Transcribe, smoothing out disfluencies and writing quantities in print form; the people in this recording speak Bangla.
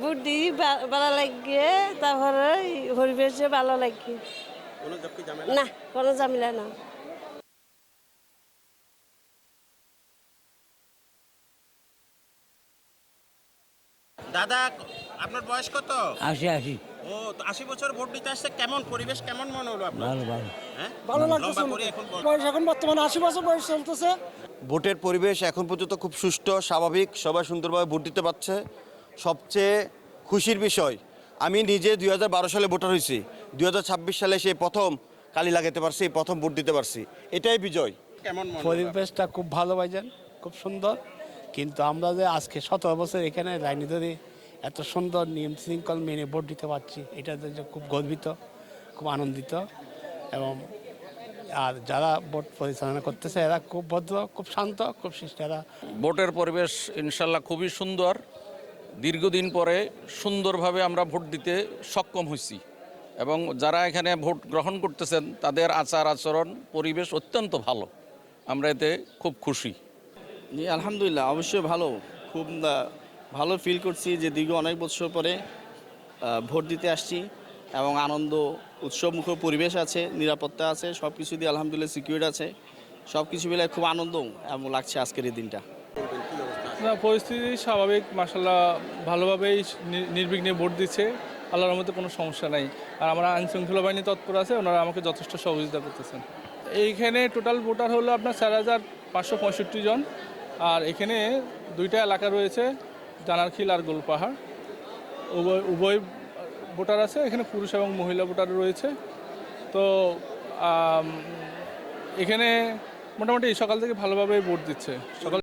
বুদ্ধি ভালো লাগে, তারপরে পরিবেশে ভালো লাগে। কোনো ঝক্কি ঝামেলা? না, কোনো ঝামেলা না। দাদা, আপনার বয়স কত? 80 ও তো 80 বছর ভোট দিতে আসছে, কেমন পরিবেশ, কেমন মনে হলো আপনার? ভালো ভালো হ্যাঁ, ভালো লম্বা লাগতেছে। করে এখন বয়স এখন বর্তমানে 80 বছর বয়স চলতেছে। ভোটের পরিবেশ এখন পর্যন্ত খুব সুষ্ঠু, স্বাভাবিক, সবাই সুন্দরভাবে ভোট দিতে পারছে। সবচেয়ে খুশির বিষয়, আমি নিজে 2012 সালে ভোটার হয়েছি, 2026 সালে সেই প্রথম কালি লাগাতে পারছি, প্রথম ভোট দিতে পারছি, এটাই বিজয়। কেমন মনে হলো? পরিবেশটা খুব ভালো ভাইজান, খুব সুন্দর। কিন্তু আমরা যে আজকে 17 বছর এখানে লাইনে ধরে এত সুন্দর নিয়ম শৃঙ্খল মেনে ভোট দিতে পারছি, এটাতে যে খুব গর্বিত, খুব আনন্দিত। এবং আর যারা ভোট পরিচালনা করতেছে এরা খুব ভদ্র, খুব শান্ত, খুব শিষ্ট। এরা ভোটের পরিবেশ ইনশাল্লাহ খুবই সুন্দর। দীর্ঘদিন পরে সুন্দরভাবে আমরা ভোট দিতে সক্ষম হয়েছি এবং যারা এখানে ভোট গ্রহণ করতেছেন তাদের আচার আচরণ পরিবেশ অত্যন্ত ভালো। আমরা এতে খুব খুশি। জি আলহামদুলিল্লাহ, অবশ্যই ভালো। খুব ভালো ফিল করছি যে দীর্ঘ অনেক বছর পরে ভোট দিতে আসছি এবং আনন্দ উৎসবমুখর পরিবেশ আছে, নিরাপত্তা আছে, সব কিছু দিয়ে আলহামদুলিল্লাহ সিকিউর আছে। সব কিছু মিলে খুব আনন্দ এবং লাগছে আজকের এই দিনটা। না, পরিস্থিতি স্বাভাবিক, মাশাল্লাহ ভালোভাবেই নির্বিঘ্নে ভোট দিচ্ছে। আল্লাহর রহমতে কোনো সমস্যা নাই। আর আমরা আইনশৃঙ্খলা বাহিনী তৎপর আছে, ওনারা আমাকে যথেষ্ট সহযোগিতা করতেছেন। এইখানে টোটাল ভোটার হলো আপনার 4,565 জন। আর এখানে দুইটা এলাকা রয়েছে, জানারখিল আর গোলপাহাড়। উভয় ভোটার আছে এখানে, পুরুষ এবং মহিলা ভোটার রয়েছে। তো এখানে মোটামুটি সকাল থেকে ভালোভাবে ভোট দিচ্ছে। সকাল